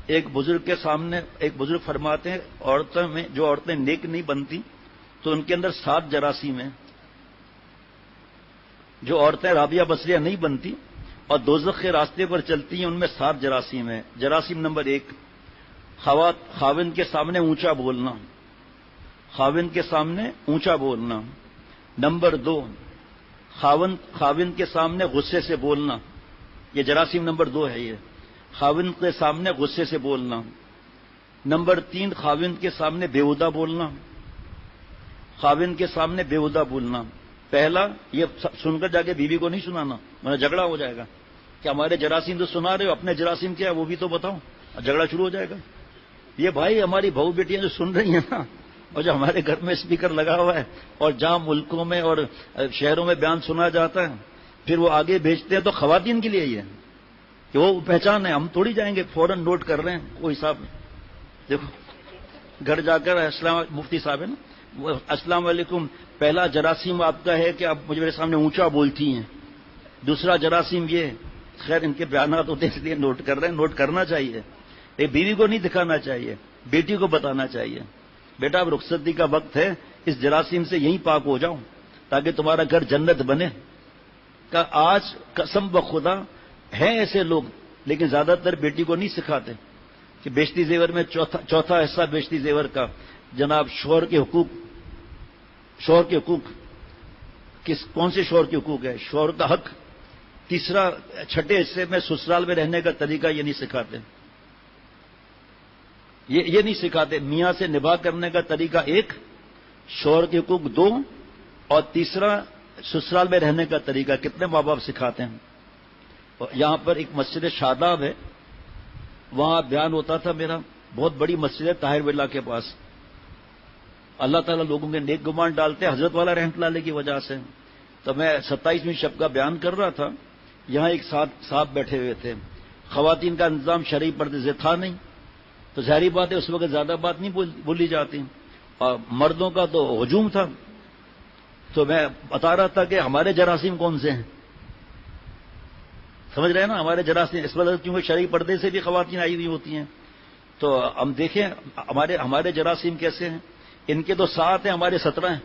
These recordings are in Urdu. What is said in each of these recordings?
ایک بزرگ فرماتے ہیں عورتوں میں جو عورتیں نیک نہیں بنتی تو ان کے اندر 7 جراثیم ہیں. جو عورتیں رابعہ بصریہ نہیں بنتی اور دوزخ کے راستے پر چلتی ہیں ان میں 7 جراثیم ہیں. جراثیم نمبر 1 خاوند کے سامنے اونچا بولنا. خاوند کے سامنے اونچا بولنا. نمبر 2 خاوند کے سامنے غصے سے بولنا. یہ جراثیم نمبر 2 ہے. یہ خاوند کے سامنے غصے سے بولنا. نمبر 3 خاوند کے سامنے بیہودہ بولنا. خاوند کے سامنے بیہودہ بولنا. پہلا یہ سن کر جا کے بیوی کو نہیں سنانا ورنہ جھگڑا ہو جائے گا کہ ہمارے جراثیم تو سنا رہے ہو, اپنے جراثیم کیا ہے وہ بھی تو بتاؤ. جھگڑا شروع ہو جائے گا. یہ بھائی ہماری بہو بیٹیاں جو سن رہی ہیں نا, اور جو ہمارے گھر میں اسپیکر لگا ہوا ہے اور جہاں ملکوں میں اور شہروں میں بیان سنا جاتا ہے پھر وہ آگے بھیجتے ہیں, تو خواتین کے لیے یہ ہے کہ وہ پہچان ہے. ہم تھوڑی جائیں گے فوراً نوٹ کر رہے ہیں, کوئی حساب نہیں. دیکھو گھر جا کر مفتی صاحب ہے نا, السلام علیکم, پہلا جراثیم آپ کا ہے کہ آپ مجھے میرے سامنے اونچا بولتی ہیں. دوسرا جراثیم یہ, خیر ان کے بیانات ہوتے ہیں اس لیے نوٹ کر رہے ہیں. نوٹ کرنا چاہیے. ایک بیوی کو نہیں دکھانا چاہیے, بیٹی کو بتانا چاہیے بیٹا اب رخصتی کا وقت ہے, اس جراثیم سے یہیں پاک ہو جاؤ تاکہ تمہارا گھر جنت بنے. کہ آج قسم بخدا ہیں ایسے لوگ, لیکن زیادہ تر بیٹی کو نہیں سکھاتے کہ بیشتی زیور میں چوتھا حصہ بیشتی زیور کا جناب شوہر کے حقوق. شوہر کے حقوق کون سے شوہر کے حقوق ہے؟ شوہر کا حق. تیسرا چھٹے حصے میں سسرال میں رہنے کا طریقہ یہ نہیں سکھاتے. یہ نہیں سکھاتے. میاں سے نباہ کرنے کا طریقہ 1, شوہر کے حقوق 2, اور تیسرا سسرال میں رہنے کا طریقہ. کتنے ماں باپ سکھاتے ہیں؟ یہاں پر ایک مسجد شاداب ہے, وہاں بیان ہوتا تھا میرا. بہت بڑی مسجد ہے طاہر ولا کے پاس. اللہ تعالیٰ لوگوں کے نیک گمان ڈالتے ہیں حضرت والا رحمت اللہ علیہ کی وجہ سے. تو میں 27ویں شب کا بیان کر رہا تھا, یہاں ایک صاحب بیٹھے ہوئے تھے. خواتین کا انتظام شرعی پردے سے تھا نہیں, تو ظاہری بات ہے اس وقت زیادہ بات نہیں بولی جاتی, اور مردوں کا تو ہجوم تھا. تو میں بتا رہا تھا کہ ہمارے جراثیم کون سے ہیں, سمجھ رہے ہیں نا, ہمارے جراثیم اس وقت کیونکہ شرعی پردے سے بھی خواتین آئی ہوئی ہوتی ہیں. تو ہم دیکھیں ہمارے جراثیم کیسے ہیں. ان کے تو 7 ہیں, ہمارے 17 ہیں.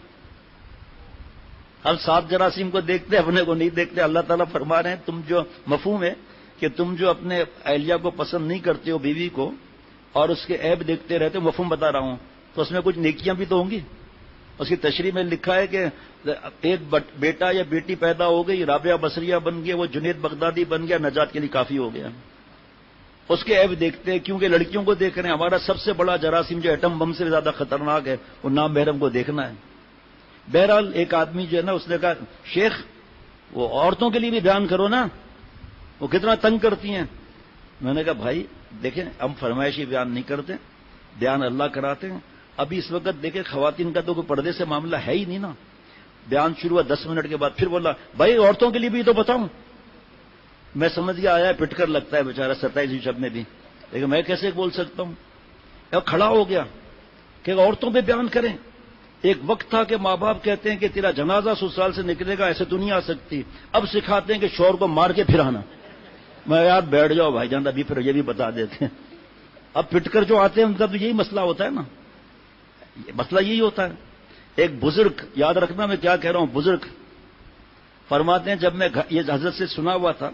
ہم 7 جراثیم کو دیکھتے, اپنے کو نہیں دیکھتے. اللہ تعالیٰ فرما رہے ہیں تم جو مفہوم ہے کہ تم جو اپنے اہلیہ کو پسند نہیں کرتے ہو, بیوی کو, اور اس کے عیب دیکھتے رہتے ہو, مفہوم بتا رہا ہوں, تو اس میں کچھ نیکیاں بھی تو ہوں گی. اس کی تشریح میں لکھا ہے کہ ایک بیٹا یا بیٹی پیدا ہو گئی, رابعہ بصریہ بن گیا, وہ جنید بغدادی بن گیا, نجات کے لیے کافی ہو گیا. اس کے عیب دیکھتے ہیں کیونکہ لڑکیوں کو دیکھ رہے ہیں. ہمارا سب سے بڑا جراثیم جو ایٹم بم سے زیادہ خطرناک ہے وہ نام محرم کو دیکھنا ہے. بہرحال ایک آدمی جو ہے نا, اس نے کہا شیخ وہ عورتوں کے لیے بھی بیان کرو نا, وہ کتنا تنگ کرتی ہیں. میں نے کہا بھائی دیکھیں ہم فرمائشی بیان نہیں کرتے, بیان اللہ کراتے ہیں. ابھی اس وقت دیکھیں خواتین کا تو کوئی پردے سے معاملہ ہے ہی نہیں نا. بیان شروع ہوا 10 منٹ کے بعد پھر بولا بھائی عورتوں کے لیے بھی تو بتاؤں. میں سمجھ گیا آیا پٹ کر لگتا ہے بیچارہ 27ویں شب میں بھی, لیکن میں کیسے بول سکتا ہوں. کھڑا ہو گیا کہ عورتوں پہ بیان کریں. ایک وقت تھا کہ ماں باپ کہتے ہیں کہ تیرا جنازہ سسرال سے نکلے گا, ایسے تو نہیں آ سکتی. اب سکھاتے ہیں کہ شوہر کو مار کے پھرانا. میں یار بیٹھ جاؤ بھائی جان, ابھی پھر یہ بھی بتا دیتے ہیں. اب پٹ کر جو آتے ہیں ان کا تو یہی مسئلہ ہوتا ہے نا, مسئلہ یہی ہوتا ہے. ایک بزرگ, یاد رکھنا میں کیا کہہ رہا ہوں, بزرگ فرماتے ہیں جب میں یہ حضرت سے سنا ہوا تھا,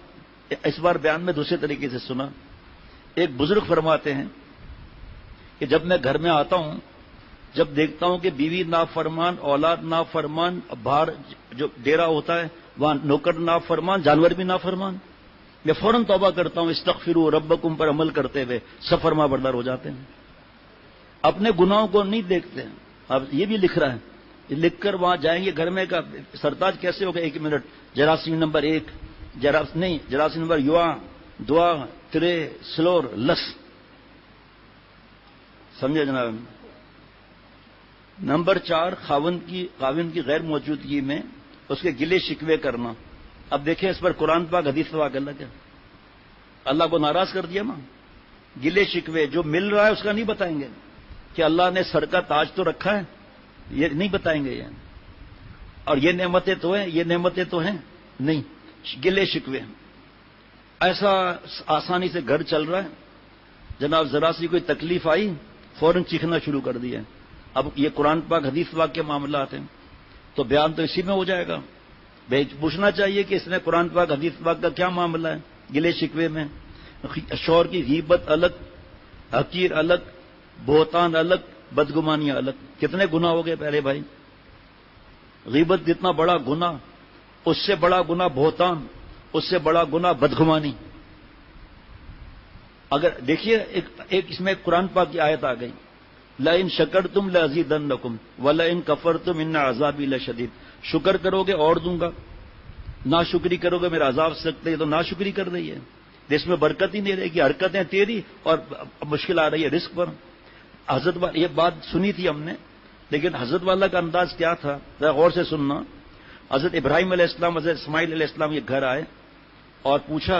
اس بار بیان میں دوسرے طریقے سے سنا. ایک بزرگ فرماتے ہیں کہ جب میں گھر میں آتا ہوں, جب دیکھتا ہوں کہ بیوی نافرمان, اولاد نافرمان, باہر جو ڈیرا ہوتا ہے وہاں نوکر نافرمان, جانور بھی نافرمان, میں فوراً توبہ کرتا ہوں استغفروا ربکم پر عمل کرتے ہوئے سب فرما بردار ہو جاتے ہیں. اپنے گناہوں کو نہیں دیکھتے ہیں. اب یہ بھی لکھ رہا ہے, یہ لکھ کر وہاں جائیں گے گھر میں کا سرتاج کیسے ہوگا. 1 منٹ. جراثیم نمبر 1 جراثیم نمبر یوا دعا ترے سلور لس, سمجھے جناب. نمبر 4 خاوند کی غیر موجودگی میں اس کے گلے شکوے کرنا. اب دیکھیں اس پر قرآن پاک حدیث پاک اللہ کیا, اللہ کو ناراض کر دیا نا. گلے شکوے جو مل رہا ہے اس کا نہیں بتائیں گے کہ اللہ نے سر کا تاج تو رکھا ہے, یہ نہیں بتائیں گے. اور یہ نعمتیں تو ہیں, یہ نعمتیں تو ہیں نہیں. گلے شکوے ایسا آسانی سے گھر چل رہا ہے, جناب ذرا سی کوئی تکلیف آئی فوراً چیخنا شروع کر دیا. اب یہ قرآن پاک حدیث پاک کے معاملات ہیں تو بیان تو اسی میں ہو جائے گا. پوچھنا چاہیے کہ اس نے قرآن پاک حدیث پاک کا کیا معاملہ ہے. گلے شکوے میں شوہر کی غیبت الگ، حقیر الگ، بہتان الگ، بدگمانیاں الگ. کتنے گناہ ہو گئے پہلے بھائی. غیبت جتنا بڑا گناہ، اس سے بڑا گناہ بہتان، اس سے بڑا گناہ بدگمانی. اگر دیکھیے ایک اس میں قرآن پاک کی آیت آ گئی، لَإِن شَكَرْتُمْ لَأَزِيدَنَّكُمْ وَلَإِن كَفَرْتُمْ إِنَّ عَذَابِي لَشَدِيدٌ. شکر کرو گے اور دوں گا، ناشکری کرو گے میرا عذاب سخت ہے. یہ تو ناشکری کر رہی ہے، اس میں برکت ہی نہیں رہے گی. حرکتیں تیری اور مشکل آ رہی ہے رزق پر. حضرت یہ بات سنی تھی ہم نے، لیکن حضرت والا کا انداز کیا تھا ذرا غور سے سننا. حضرت ابراہیم علیہ السلام، حضرت اسماعیل علیہ السلام یہ گھر آئے اور پوچھا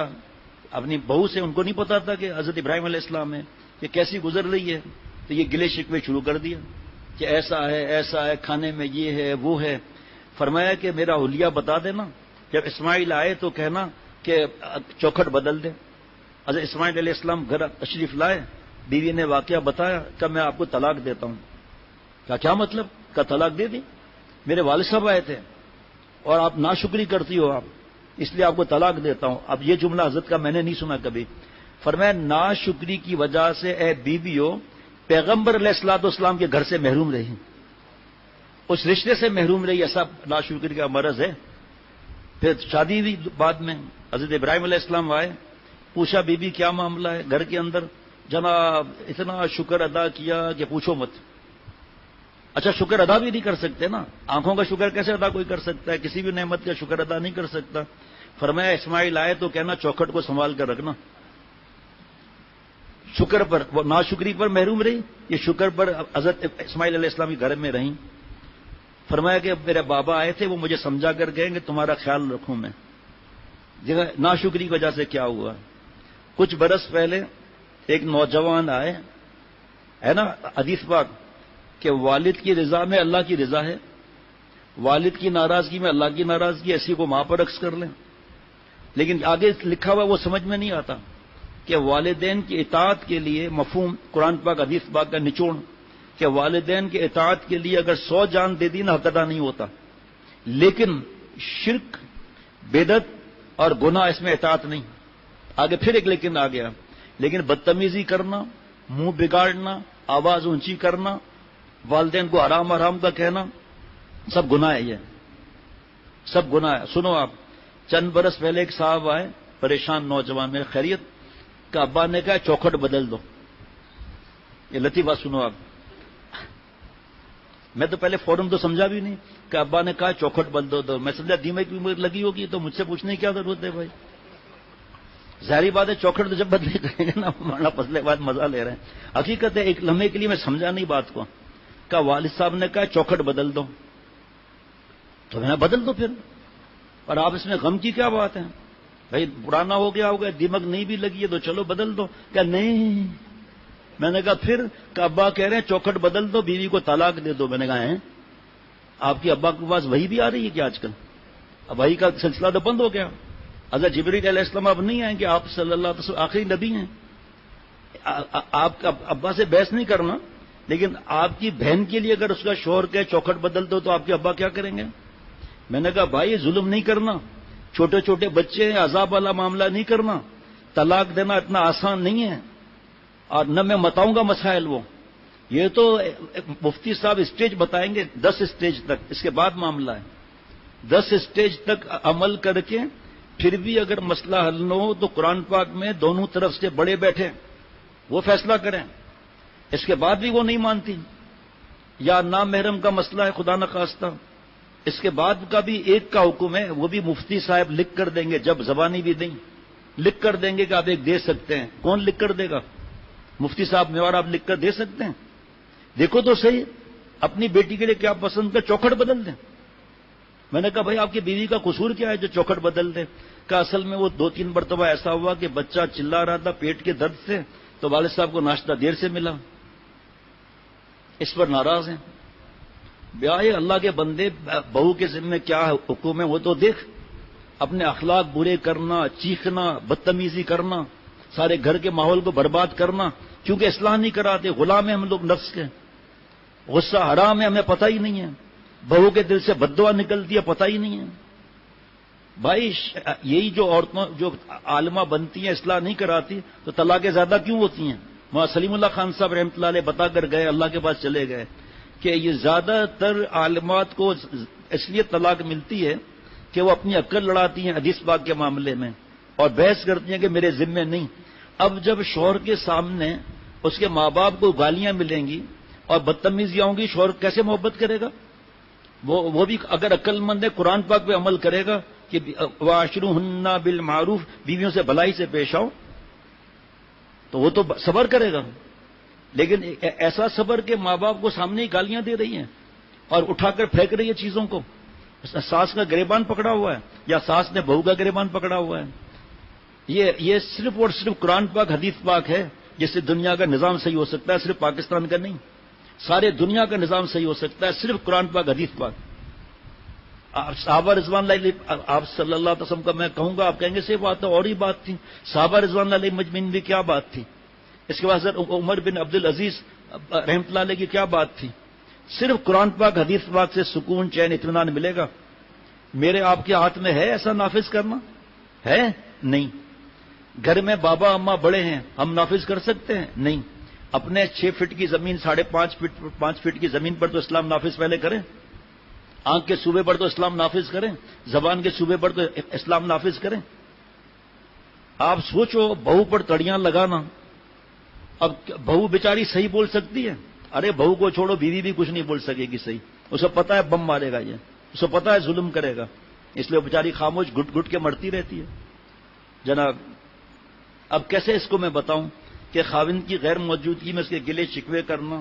اپنی بہو سے. ان کو نہیں پتا تھا کہ حضرت ابراہیم علیہ السلام ہے، کہ کیسی گزر رہی ہے. تو یہ گلے شکوے شروع کر دیا کہ ایسا ہے، کھانے میں یہ ہے وہ ہے. فرمایا کہ میرا حلیہ بتا دینا، جب اسماعیل آئے تو کہنا کہ چوکھٹ بدل دے. حضرت اسماعیل علیہ السلام گھر تشریف لائے، بیوی نے واقعہ بتایا کہ میں آپ کو طلاق دیتا ہوں. کیا مطلب؟ کا طلاق دے دی؟ میرے والد صاحب آئے تھے اور آپ ناشکری کرتی ہو آپ، اس لیے آپ کو طلاق دیتا ہوں. اب یہ جملہ حضرت کا میں نے نہیں سنا کبھی. فرمایا ناشکری کی وجہ سے اے بیویو پیغمبر علیہ الصلوۃ والسلام کے گھر سے محروم رہی، اس رشتے سے محروم رہی. ایسا ناشکری کا مرض ہے. پھر شادی ہوئی بعد میں. حضرت ابراہیم علیہ السلام آئے، پوچھا بی بی کیا معاملہ ہے گھر کے اندر. جناب اتنا شکر ادا کیا کہ پوچھو مت. اچھا شکر ادا بھی نہیں کر سکتے نا، آنکھوں کا شکر کیسے ادا کوئی کر سکتا ہے؟ کسی بھی نعمت کا شکر ادا نہیں کر سکتا. فرمایا اسماعیل آئے تو کہنا چوکھٹ کو سنبھال کر رکھنا. شکر پر، وہ ناشکری پر محروم رہی، یہ شکر پر حضرت اسماعیل علیہ السلام کے گھر میں رہیں. فرمایا کہ میرے بابا آئے تھے، وہ مجھے سمجھا کر گئے کہ تمہارا خیال رکھوں میں. جگہ ناشکری کی وجہ سے کیا ہوا؟ کچھ برس پہلے ایک نوجوان آئے، ہے نا حدیث پاک کہ والد کی رضا میں اللہ کی رضا ہے، والد کی ناراضگی میں اللہ کی ناراضگی. ایسی کو ماں پر عکس کر لیں. لیکن آگے لکھا ہوا وہ سمجھ میں نہیں آتا کہ والدین کی اطاعت کے لیے مفہوم قرآن پاک حدیث پاک کا نچوڑ کہ والدین کے اطاعت کے لیے اگر 100 جان دے دی نہ حق ادا نہیں ہوتا. لیکن شرک، بدعت اور گناہ اس میں اطاعت نہیں. آگے پھر ایک لیکن آ گیا. لیکن بدتمیزی کرنا، منہ بگاڑنا، آواز اونچی کرنا، والدین کو حرام کا کہنا، سب گناہ ہے. یہ سب گناہ ہے. سنو آپ، چند برس پہلے ایک صاحب آئے پریشان نوجوان میں، خیریت کا ابا نے کہا چوکھٹ بدل دو. یہ لطیفہ سنو آپ. میں تو پہلے فوراً تو سمجھا بھی نہیں کہ ابا نے کہا چوکھٹ بدل دو. میں سمجھا دیمک کی عمر لگی ہوگی تو مجھ سے پوچھنے کی کیا ضرورت ہے بھائی. ظاہری بات ہے چوکھٹ تو جب بدلے کریں گے نا، مانا پسلے بعد مزہ لے رہے ہیں. حقیقت ہے ایک لمحے کے لیے میں سمجھا نہیں بات کو. کہا والد صاحب نے کہا چوکھٹ بدل دو، تو میں نے بدل دو پھر. اور آپ اس میں غم کی کیا بات ہے بھائی؟ پرانا ہو گیا ہوگا، دیمک نہیں بھی لگی ہے تو چلو بدل دو. کیا نہیں؟ میں نے کہا پھر کہ ابا کہہ رہے ہیں چوکھٹ بدل دو، بیوی کو طلاق دے دو. میں نے کہا ہیں آپ کی ابا کے پاس وہی بھی آ رہی ہے کیا آج کل؟ اب وہی کا سلسلہ تو بند ہو گیا. حضرت جبریل علیہ السلام اب نہیں آئیں کہ آپ صلی اللہ علیہ وسلم آخری نبی ہیں. آپ کا ابا سے بحث نہیں کرنا، لیکن آپ کی بہن کے لیے اگر اس کا شوہر کہے چوکھٹ بدل دو تو آپ کے ابا کیا کریں گے؟ میں نے کہا بھائی ظلم نہیں کرنا، چھوٹے چھوٹے بچے ہیں، عذاب والا معاملہ نہیں کرنا. طلاق دینا اتنا آسان نہیں ہے، اور نہ میں بتاؤں گا مسائل. وہ یہ تو مفتی صاحب اسٹیج بتائیں گے 10 اسٹیج تک، اس کے بعد معاملہ ہے. 10 اسٹیج تک عمل کر کے پھر بھی اگر مسئلہ حل نہ ہو تو قرآن پاک میں دونوں طرف سے بڑے بیٹھے وہ فیصلہ کریں. اس کے بعد بھی وہ نہیں مانتی، یا نام محرم کا مسئلہ ہے خدا نخواستہ، اس کے بعد کا بھی ایک کا حکم ہے، وہ بھی مفتی صاحب لکھ کر دیں گے. جب زبانی بھی دیں لکھ کر دیں گے کہ آپ ایک دے سکتے ہیں. کون لکھ کر دے گا؟ مفتی صاحب میوار آپ لکھ کر دے سکتے ہیں؟ دیکھو تو صحیح اپنی بیٹی کے لیے کیا پسند کر چوکھٹ بدل دیں. میں نے کہا بھائی آپ کی بیوی کا قصور کیا ہے جو چوکھٹ بدل دے؟ کہ اصل میں وہ 2-3 مرتبہ ایسا ہوا کہ بچہ چلا رہا تھا پیٹ کے درد سے، تو والد صاحب کو ناشتہ دیر سے ملا، اس پر ناراض ہیں. بیائے اللہ کے بندے، بہو کے ذمہ کیا حکم ہے وہ تو دیکھ. اپنے اخلاق برے کرنا، چیخنا، بدتمیزی کرنا، سارے گھر کے ماحول کو برباد کرنا، کیونکہ اصلاح نہیں کراتے، غلام ہیں ہم لوگ نفس کے، غصہ حرام ہے ہمیں پتہ ہی نہیں ہے، بہو کے دل سے بددعا نکلتی ہے پتہ ہی نہیں ہے۔ بھائی یہی جو عورتوں جو عالمہ بنتی ہیں اصلاح نہیں کراتی تو طلاقیں زیادہ کیوں ہوتی ہیں؟ مولانا سلیم اللہ خان صاحب رحمۃ اللہ علیہ بتا کر گئے، اللہ کے پاس چلے گئے کہ یہ زیادہ تر عالمات کو اس لیے طلاق ملتی ہے کہ وہ اپنی عقل لڑاتی ہیں حدیث پاک کے معاملے میں اور بحث کرتی ہیں کہ میرے ذمے نہیں۔ اب جب شوہر کے سامنے اس کے ماں باپ کو گالیاں ملیں گی اور بدتمیزیاں ہوں گی، شوہر کیسے محبت کرے گا؟ وہ بھی اگر عقل مند ہے قرآن پاک پہ عمل کرے گا کہ وَعَاشِرُوهُنَّ بِالْمَعْرُوفِ، بیویوں سے بھلائی سے پیش آؤ، تو وہ تو صبر کرے گا۔ لیکن ایسا صبر کہ ماں باپ کو سامنے ہی گالیاں دے رہی ہیں اور اٹھا کر پھینک رہی ہے چیزوں کو، ساس کا گریبان پکڑا ہوا ہے یا ساس نے بہو کا گریبان پکڑا ہوا ہے۔ یہ صرف اور صرف قرآن پاک حدیث پاک ہے جس سے دنیا کا نظام صحیح ہو سکتا ہے، صرف پاکستان کا نہیں، سارے دنیا کا نظام صحیح ہو سکتا ہے صرف قرآن پاک حدیث پاک۔ صحابہ رضوان اللہ علیہ، آپ صلی اللہ علیہ وسلم کا میں کہوں گا، آپ کہیں گے صحیح بات ہے، اور ہی بات تھی، صحابہ رضوان اللہ علیہ مجمعین بھی کیا بات تھی، اس کے بعد حضرت عمر بن عبد العزیز رحمۃ اللہ علیہ کی کیا بات تھی۔ صرف قرآن پاک حدیث پاک سے سکون چین اطمینان ملے گا۔ میرے آپ کے ہاتھ میں ہے ایسا نافذ کرنا؟ ہے نہیں۔ گھر میں بابا اماں بڑے ہیں، ہم نافذ کر سکتے ہیں؟ نہیں۔ اپنے 6 فٹ کی زمین 5.5 فٹ کی زمین پر تو اسلام نافذ پہلے کریں، آنکھ کے صوبے پر تو اسلام نافذ کریں، زبان کے صوبے پر تو اسلام نافذ کریں۔ آپ سوچو بہو پر تڑیاں لگانا، اب بہو بیچاری صحیح بول سکتی ہے؟ ارے بہو کو چھوڑو، بیوی بھی کچھ نہیں بول سکے گی صحیح، اسے پتا ہے بم مارے گا، یہ اسے پتا ہے ظلم کرے گا، اس لیے وہ بیچاری خاموش گھٹ گھٹ کے مرتی رہتی ہے۔ جناب اب کیسے اس کو میں بتاؤں کہ خاوند کی غیر موجودگی میں اس کے گلے شکوے کرنا۔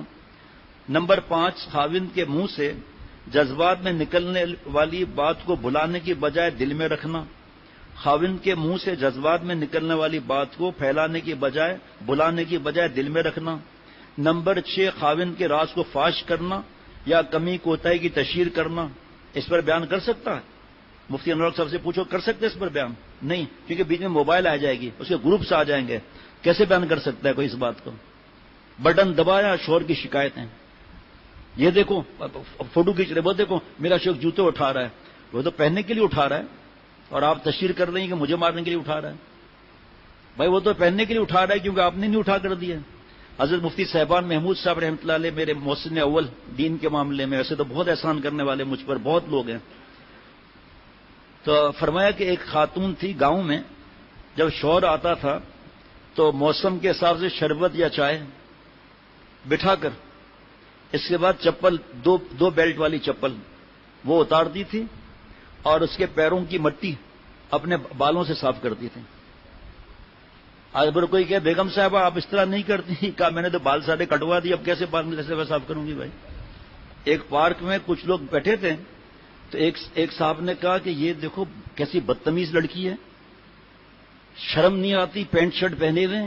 نمبر 5، خاوند کے منہ سے جذبات میں نکلنے والی بات کو بھلانے کی بجائے دل میں رکھنا۔ خاوند کے منہ سے جذبات میں نکلنے والی بات کو پھیلانے کی بجائے بلانے کی بجائے دل میں رکھنا۔ نمبر 6، خاوند کے راز کو فاش کرنا یا کمی کوتاہی کی تشہیر کرنا۔ اس پر بیان کر سکتا ہے؟ مفتی انور صاحب سے پوچھو، کر سکتے اس پر بیان؟ نہیں، کیونکہ بیچ میں موبائل آ جائے گی، اس کے گروپس آ جائیں گے، کیسے بیان کر سکتا ہے کوئی اس بات کو؟ بٹن دبایا، شوہر کی شکایتیں، یہ دیکھو فوٹو کھینچ رہے، وہ دیکھو میرا شوہر جوتے اٹھا رہا ہے، وہ تو پہننے کے لیے اٹھا رہا ہے اور آپ تشہیر کر رہی ہیں کہ مجھے مارنے کے لیے اٹھا رہا ہے۔ بھائی وہ تو پہننے کے لیے اٹھا رہا ہے کیونکہ آپ نے نہیں اٹھا کر دیا۔ حضرت مفتی صاحبان محمود صاحب رحمۃ اللہ علیہ میرے محسن اول دین کے معاملے میں، ویسے تو بہت احسان کرنے والے مجھ پر بہت لوگ ہیں، تو فرمایا کہ ایک خاتون تھی گاؤں میں، جب شوہر آتا تھا تو موسم کے حساب سے شربت یا چائے بٹھا کر، اس کے بعد چپل دو بیلٹ والی چپل وہ اتارتی تھی اور اس کے پیروں کی مٹی اپنے بالوں سے صاف کرتی تھی۔ آج بر کوئی کہ بیگم صاحبہ آپ اس طرح نہیں کرتی، کہا میں نے تو بال سارے کٹوا دی، اب کیسے بال میں صاف کروں گی؟ بھائی ایک پارک میں کچھ لوگ بیٹھے تھے تو ایک صاحب نے کہا کہ یہ دیکھو کیسی بدتمیز لڑکی ہے، شرم نہیں آتی، پینٹ شرٹ پہنے ہوئے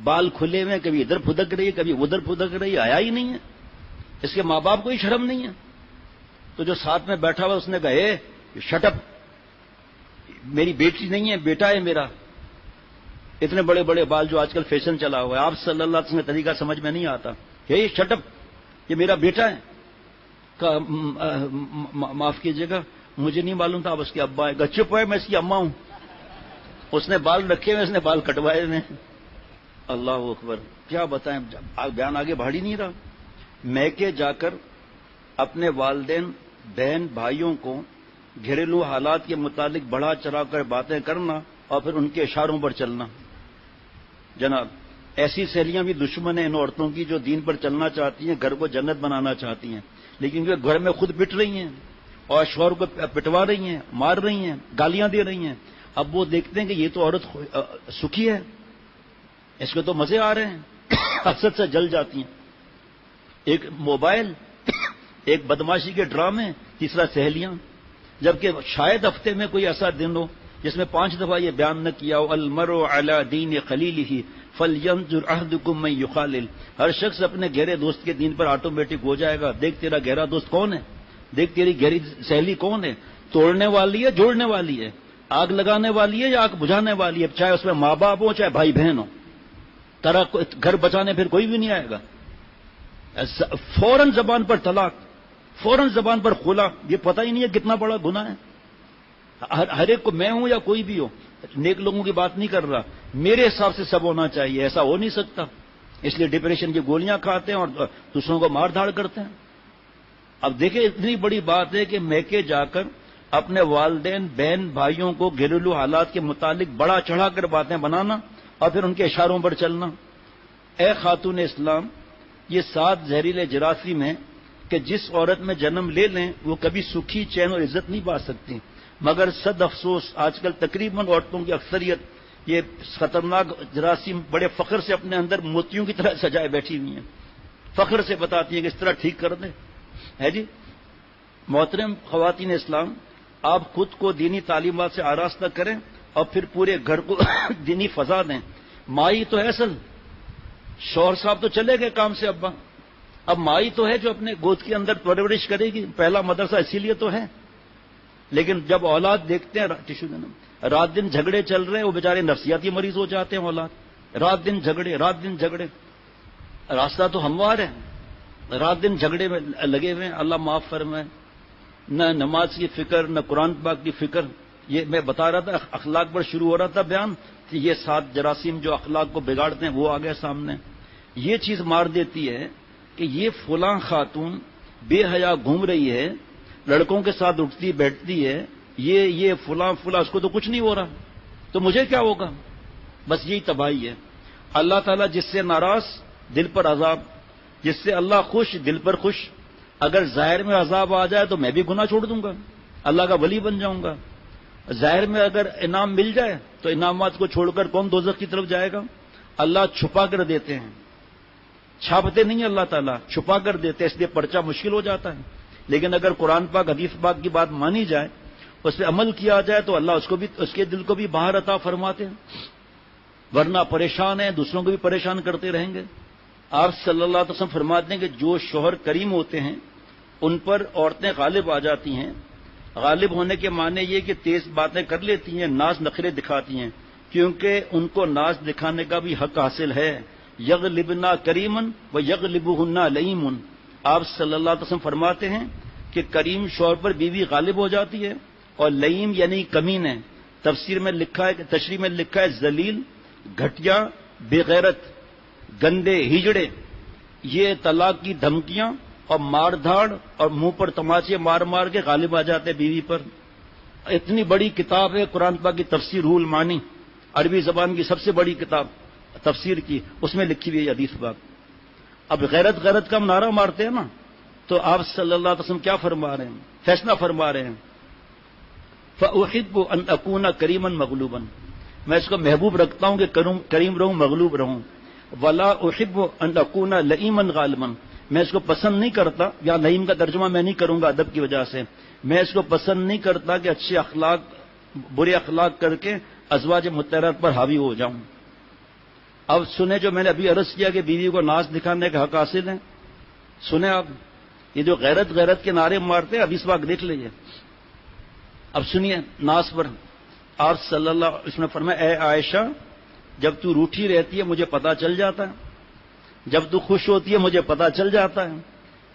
بال کھلے ہوئے، کبھی ادھر پھدک رہی ہے کبھی ادھر پھدک رہی ہے، آیا ہی نہیں ہے، اس کے ماں باپ کو ہی شرم نہیں ہے۔ تو جو ساتھ میں بیٹھا ہوا اس نے کہا شٹ اپ، میری بیٹی نہیں ہے بیٹا ہے میرا، اتنے بڑے بڑے بال جو آج کل فیشن چلا ہوا ہے، آپ صلی اللہ علیہ وسلم کا طریقہ سمجھ میں نہیں آتا، یہ شٹ اپ، یہ میرا بیٹا ہے۔ معاف کیجیے گا مجھے نہیں معلوم تھا آپ اس کے ابا ہے، چپ ہے میں اس کی اماں ہوں، اس نے بال رکھے ہوئے، اس نے بال کٹوائے ہوئے۔ اللہ اکبر، کیا بتائیں، بیان آگے بڑھ ہی نہیں رہا۔ میکے جا کر اپنے والدین بہن بھائیوں کو گھریلو حالات کے متعلق بڑھا چڑھا کر باتیں کرنا اور پھر ان کے اشاروں پر چلنا۔ جناب ایسی سہیلیاں بھی دشمن ہیں ان عورتوں کی جو دین پر چلنا چاہتی ہیں، گھر کو جنت بنانا چاہتی ہیں، لیکن وہ گھر میں خود پٹ رہی ہیں اور شوہر کو پٹوا رہی ہیں، مار رہی ہیں، گالیاں دے رہی ہیں۔ اب وہ دیکھتے ہیں کہ یہ تو عورت سکھی ہے، اس کو تو مزے آ رہے ہیں، حسد سے جل جاتی ہیں۔ ایک موبائل، ایک بدماشی کے ڈرامے، تیسرا سہیلیاں، جبکہ شاید ہفتے میں کوئی ایسا دن ہو جس میں 5 دفعہ یہ بیان نہ کیا ہو، المرء علی دین خلیلہ فلینظر احدکم من یخالل، ہر شخص اپنے گہرے دوست کے دین پر آٹومیٹک ہو جائے گا۔ دیکھ تیرا گہرا دوست کون ہے، دیکھ تیری گہری سہیلی کون ہے، توڑنے والی ہے جوڑنے والی ہے، آگ لگانے والی ہے یا آگ بجھانے والی ہے، چاہے اس میں ماں باپ ہو چاہے بھائی بہن ہو، طرح گھر بچانے پھر کوئی بھی نہیں آئے گا. فوراً زبان پر طلاق، فوراً زبان پر خلا، یہ پتہ ہی نہیں ہے کتنا بڑا گناہ ہے. ہر ایک کو، میں ہوں یا کوئی بھی ہو، نیک لوگوں کی بات نہیں کر رہا، میرے حساب سے سب ہونا چاہیے. ایسا ہو نہیں سکتا، اس لیے ڈپریشن کی گولیاں کھاتے ہیں اور دوسروں کو مار دھاڑ کرتے ہیں. اب دیکھیں اتنی بڑی بات ہے کہ میکے جا کر اپنے والدین بہن بھائیوں کو گھریلو حالات کے متعلق بڑا چڑھا کر باتیں بنانا اور پھر ان کے اشاروں پر چلنا. اے خاتون اسلام، یہ 7 زہریلے جراثیم ہیں کہ جس عورت میں جنم لے لیں وہ کبھی سکھی، چین اور عزت نہیں پا سکتی. مگر صد افسوس آج کل تقریباً عورتوں کی اکثریت یہ خطرناک جراثیم بڑے فخر سے اپنے اندر موتیوں کی طرح سجائے بیٹھی ہوئی ہیں، فخر سے بتاتی ہیں کہ اس طرح ٹھیک کر دیں. ہے جی. محترم خواتین اسلام، آپ خود کو دینی تعلیمات سے آراستہ کریں اور پھر پورے گھر کو دینی فضا دیں. مائی تو ہے اصل، شوہر صاحب تو چلے گئے کام سے ابا، اب مائی تو ہے جو اپنے گود کے اندر پرورش کرے گی. پہلا مدرسہ اسی لیے تو ہے. لیکن جب اولاد دیکھتے ہیں رات دن جھگڑے چل رہے ہیں، وہ بیچارے نفسیاتی مریض ہو جاتے ہیں. اولاد رات دن جھگڑے، رات دن جھگڑے، راستہ تو ہموار ہے، رات دن جھگڑے میں لگے ہوئے ہیں. اللہ معاف فرمائے. نہ نماز کی فکر، نہ قرآن پاک کی فکر. یہ میں بتا رہا تھا، اخلاق پر شروع ہو رہا تھا بیان کہ یہ 7 جراثیم جو اخلاق کو بگاڑتے ہیں وہ آ گئے سامنے. یہ چیز مار دیتی ہے کہ یہ فلاں خاتون بے حیا گھوم رہی ہے، لڑکوں کے ساتھ اٹھتی بیٹھتی ہے، یہ فلاں اس کو تو کچھ نہیں ہو رہا، تو مجھے کیا ہوگا؟ بس یہی تباہی ہے. اللہ تعالیٰ جس سے ناراض دل پر عذاب، جس سے اللہ خوش دل پر خوش. اگر ظاہر میں عذاب آ جائے تو میں بھی گناہ چھوڑ دوں گا، اللہ کا ولی بن جاؤں گا. ظاہر میں اگر انعام مل جائے تو انعامات کو چھوڑ کر کون دوزخ کی طرف جائے گا؟ اللہ چھپا کر دیتے ہیں، چھاپتے نہیں اللہ تعالیٰ، چھپا کر دیتے ہیں، اس لیے پرچہ مشکل ہو جاتا ہے. لیکن اگر قرآن پاک حدیث پاک کی بات مانی جائے، اس پہ عمل کیا جائے تو اللہ اس کے دل کو بھی باہر عطا فرماتے ہیں. ورنہ پریشان ہیں، دوسروں کو بھی پریشان کرتے رہیں گے. آپ صلی اللہ علیہ وسلم فرماتے ہیں کہ جو شوہر کریم ہوتے ہیں ان پر عورتیں غالب آ جاتی ہیں. غالب ہونے کے معنی یہ کہ تیز باتیں کر لیتی ہیں، ناز نخرے دکھاتی ہیں، کیونکہ ان کو ناز دکھانے کا بھی حق حاصل ہے. یغلبنا کریمن و یغلبہن لئیم. آپ صلی اللہ علیہ وسلم فرماتے ہیں کہ کریم شوہر پر بیوی غالب ہو جاتی ہے، اور لئیم یعنی کمین ہے. تشریح میں لکھا ہے ذلیل، گھٹیا، بے غیرت، گندے، ہجڑے. یہ طلاق کی دھمکیاں اور مار دھاڑ اور منہ پر تماچے مار مار کے غالب آ جاتے بیوی پر. اتنی بڑی کتاب ہے قرآن پاک کی تفسیر روح المعانی، عربی زبان کی سب سے بڑی کتاب تفسیر کی، اس میں لکھی ہوئی ہے حدیث پاک. اب غیرت کا ہم نعرہ مارتے ہیں نا، تو آپ صلی اللہ علیہ وسلم کیا فرما رہے ہیں؟ فیصلہ فرما رہے ہیں فَأُحِبُّ أَنْ أَكُونَ كَرِيمًا مَغْلُوبًا. میں اس کو محبوب رکھتا ہوں کہ کریم رہوں، مغلوب رہوں. وَلَا أُحِبُّ أَنْ أَكُونَ لَئِيمًا غَالِبًا. میں اس کو پسند نہیں کرتا، یا لئیم کا ترجمہ میں نہیں کروں گا ادب کی وجہ سے، میں اس کو پسند نہیں کرتا کہ اچھے اخلاق برے اخلاق کر کے ازواج مطہرات پر حاوی ہو جاؤں. اب سنیں جو میں نے ابھی عرض کیا کہ بیوی کو ناز دکھانے کا حق حاصل ہے. سنیں آپ، یہ جو غیرت کے نعرے مارتے ہیں اب اس وقت دیکھ لیجیے. اب سنیے ناز پر. آپ صلی اللہ علیہ وسلم نے فرمایا، اے عائشہ، جب تو روٹھی رہتی ہے مجھے پتا چل جاتا ہے، جب تو خوش ہوتی ہے مجھے پتا چل جاتا ہے.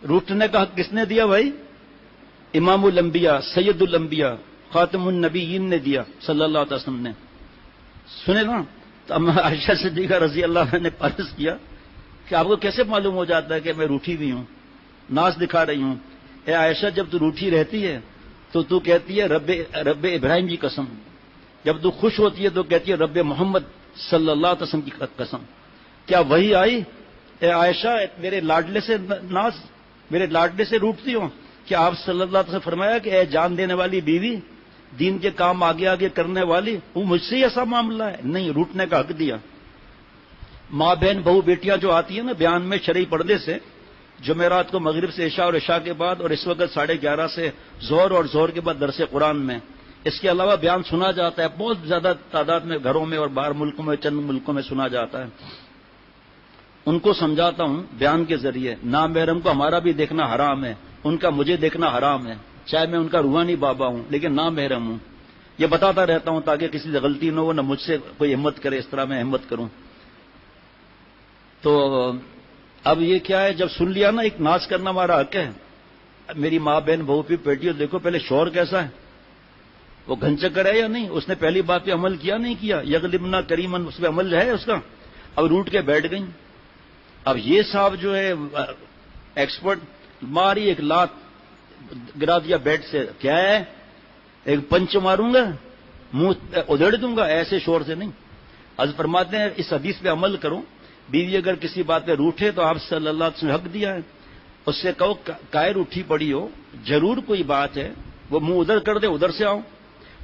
روٹنے کا حق کس نے دیا بھائی؟ امام الانبیاء، سید الانبیاء، خاتم النبیین نے دیا صلی اللہ علیہ وسلم نے. سنے نا. تو عائشہ صدیقہ رضی اللہ عنہ نے عرض کیا کہ آپ کو کیسے معلوم ہو جاتا ہے کہ میں روٹھی ہوئی ہوں، ناز دکھا رہی ہوں؟ اے عائشہ، جب تو روٹھی رہتی ہے تو کہتی ہے رب ابراہیم کی قسم. جب تو خوش ہوتی ہے تو کہتی ہے رب محمد صلی اللہ علیہ وسلم کی قسم. کیا وہی آئی؟ اے عائشہ، میرے لاڈلے سے ناز، میرے لاڈلے سے روٹتی ہوں؟ کہ آپ صلی اللہ علیہ وسلم فرمایا کہ اے جان دینے والی بیوی، دین کے کام آگے کرنے والی، وہ مجھ سے ہی ایسا معاملہ ہے؟ نہیں، روٹنے کا حق دیا. ماں بہن بہو بیٹیاں جو آتی ہیں نا بیان میں شرعی پردے سے، جمعرات کو مغرب سے عشاء اور عشاء کے بعد، اور اس وقت 11:30 سے ظہر اور ظہر کے بعد درس قرآن میں، اس کے علاوہ بیان سنا جاتا ہے بہت زیادہ تعداد میں، گھروں میں اور باہر ملکوں میں، چند ملکوں میں سنا جاتا ہے. ان کو سمجھاتا ہوں بیان کے ذریعے، نامحرم کو ہمارا بھی دیکھنا حرام ہے، ان کا مجھے دیکھنا حرام ہے، چاہے میں ان کا روحانی بابا ہوں لیکن نامحرم ہوں. یہ بتاتا رہتا ہوں تاکہ کسی سے غلطی نہ ہو، نہ مجھ سے کوئی ہمت کرے اس طرح میں ہمت کروں. تو اب یہ کیا ہے، جب سن لیا نا ایک ناز کرنا ہمارا حق ہے، میری ماں بہن بہو پی بیٹی، دیکھو پہلے شوہر کیسا ہے، وہ گھن چکر ہے یا نہیں، اس نے پہلی بات پہ عمل کیا نہیں کیا، یغلبنا کریمن، اس پہ عمل ہے اس کا، اب روٹ کے بیٹھ گئی. اب یہ صاحب جو ہے ایکسپرٹ، ماری ایک لات گرا دیا بیڈ سے، کیا ہے ایک پنچ ماروں گا منہ ادھیڑ دوں گا، ایسے شور سے نہیں. حضرت فرماتے ہیں اس حدیث پہ عمل کرو، بیوی اگر کسی بات پہ روٹھے تو آپ صلی اللہ علیہ وسلم نے حق دیا ہے، اس سے کہو کائر اٹھی پڑی ہو، ضرور کوئی بات ہے، وہ منہ ادھر کر دے، ادھر سے آؤ.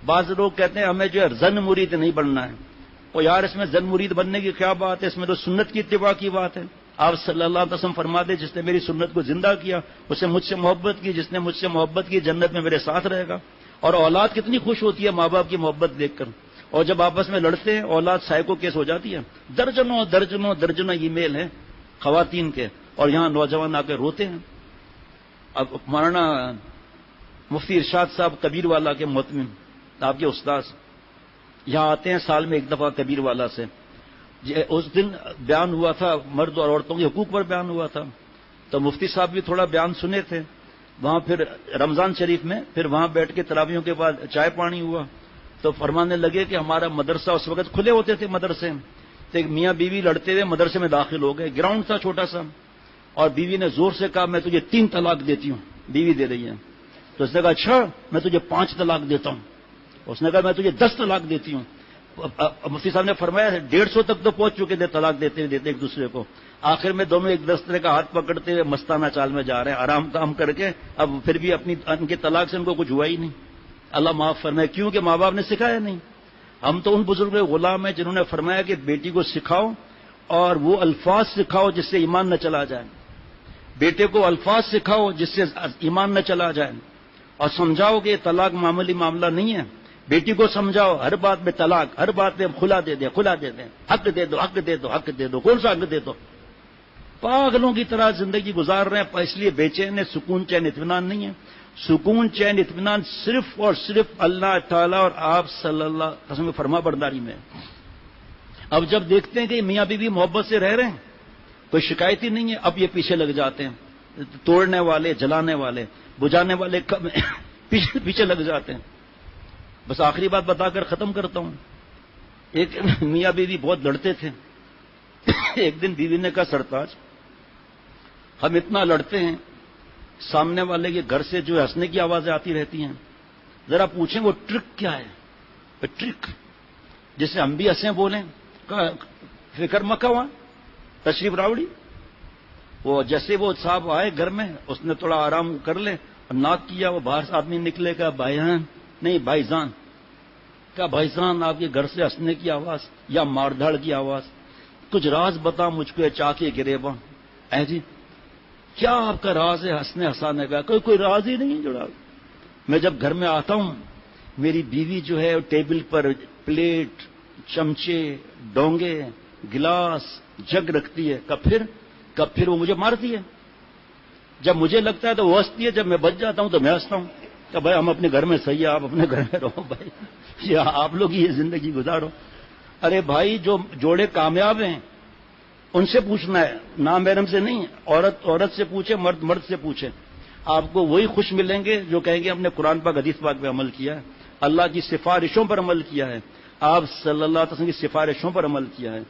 بعض لوگ کہتے ہیں ہمیں جو ہے زن مرید نہیں بننا ہے، اور یار اس میں زن مرید بننے کی کیا بات ہے، اس میں تو سنت کی اتباع کی بات ہے. آپ صلی اللہ علیہ وسلم فرما دے جس نے میری سنت کو زندہ کیا اسے مجھ سے محبت کی، جس نے مجھ سے محبت کی جنت میں میرے ساتھ رہے گا. اور اولاد کتنی خوش ہوتی ہے ماں باپ کی محبت دیکھ کر، اور جب آپس میں لڑتے ہیں اولاد سائیکو کیس ہو جاتی ہے. درجنوں درجنوں درجنوں ای میل ہیں خواتین کے، اور یہاں نوجوان آ کے روتے ہیں. اب مولانا مفتی ارشاد صاحب کبیر والا کے محتمم، آپ کے استاذ یہاں آتے ہیں سال میں ایک دفعہ کبیر والا سے. اس دن بیان ہوا تھا مرد اور عورتوں کے حقوق پر بیان ہوا تھا، تو مفتی صاحب بھی تھوڑا بیان سنے تھے وہاں. پھر رمضان شریف میں پھر وہاں بیٹھ کے تراویحوں کے بعد چائے پانی ہوا، تو فرمانے لگے کہ ہمارا مدرسہ اس وقت کھلے ہوتے تھے مدرسے، تو ایک میاں بیوی لڑتے ہوئے مدرسے میں داخل ہو گئے. گراؤنڈ تھا چھوٹا سا، اور بیوی نے زور سے کہا میں تجھے 3 طلاق دیتی ہوں. بیوی دے رہی ہے، تو اس نے کہا اچھا میں تجھے 5 طلاق دیتا ہوں. اس نے کہا میں تجھے 10 طلاق دیتی ہوں. مفتی صاحب نے فرمایا 150 تک تو پہنچ چکے تھے طلاق دیتے ایک دوسرے کو. آخر میں دونوں ایک دوسرے کا ہاتھ پکڑتے ہوئے مستانہ چال میں جا رہے ہیں آرام کام کر کے. اب پھر بھی اپنی ان کے طلاق سے ان کو کچھ ہوا ہی نہیں. اللہ معاف فرمائے، کیوں کہ ماں باپ نے سکھایا نہیں. ہم تو ان بزرگوں کے غلام ہیں جنہوں نے فرمایا کہ بیٹی کو سکھاؤ اور وہ الفاظ سکھاؤ جس سے ایمان نہ چلا جائے، بیٹے کو الفاظ سکھاؤ جس سے ایمان نہ چلا جائے، اور سمجھاؤ کہ طلاق معمولی معاملہ نہیں ہے. بیٹی کو سمجھاؤ ہر بات میں طلاق، ہر بات میں کھلا دے دیں، کھلا دے دیں، حق دے دو، حق دے دو، حق دے دو. کون سا حق دے دو؟ پاگلوں کی طرح زندگی گزار رہے ہیں، اس لیے بے چین ہے، سکون چین اطمینان نہیں ہے. سکون چین اطمینان صرف اور صرف اللہ تعالیٰ اور آپ صلی اللہ علیہ وسلم کی فرما برداری میں. اب جب دیکھتے ہیں کہ میاں بیوی محبت سے رہ رہے ہیں، کوئی شکایت ہی نہیں ہے، اب یہ پیچھے لگ جاتے ہیں. توڑنے والے، جلانے والے، بجھانے والے پیچھے لگ جاتے ہیں. بس آخری بات بتا کر ختم کرتا ہوں. ایک میاں بیوی بہت لڑتے تھے. ایک دن بیوی نے کہا سرتاج ہم اتنا لڑتے ہیں، سامنے والے کے گھر سے جو ہنسنے کی آوازیں آتی رہتی ہیں، ذرا پوچھیں وہ ٹرک کیا ہے؟ ٹرک جس سے ہم بھی ہنسیں بولیں. فکر مکہ وہاں تشریف راوڑی. وہ جیسے وہ صاحب آئے گھر میں، اس نے تھوڑا آرام کر لے اور ناک کیا، وہ باہر سے آدمی نکلے گا بھائیان نہیں بھائی جان، کہا بھائی جان آپ کے گھر سے ہنسنے کی آواز یا مار دھاڑ کی آواز، کچھ راز بتا مجھ کو چاہ کے گریباں. اے جی کیا آپ کا راز ہے ہنسنے ہنسانے کا؟ کوئی راز ہی نہیں جڑا. میں جب گھر میں آتا ہوں میری بیوی جو ہے ٹیبل پر پلیٹ، چمچے، ڈونگے، گلاس، جگ رکھتی ہے. کب پھر وہ مجھے مارتی ہے. جب مجھے لگتا ہے تو وہ ہنستی ہے، جب میں بچ جاتا ہوں تو میں ہنستا ہوں کہ بھائی ہم اپنے گھر میں صحیح ہے، آپ اپنے گھر میں رہو بھائی، یہ آپ لوگ یہ زندگی گزارو. ارے بھائی جو جوڑے کامیاب ہیں ان سے پوچھنا ہے، نام محرم سے نہیں. عورت سے پوچھے، مرد سے پوچھے. آپ کو وہی خوش ملیں گے جو کہیں گے ہم نے قرآن پاک حدیث پاک پہ عمل کیا ہے، اللہ کی سفارشوں پر عمل کیا ہے، آپ صلی اللہ علیہ وسلم کی سفارشوں پر عمل کیا ہے.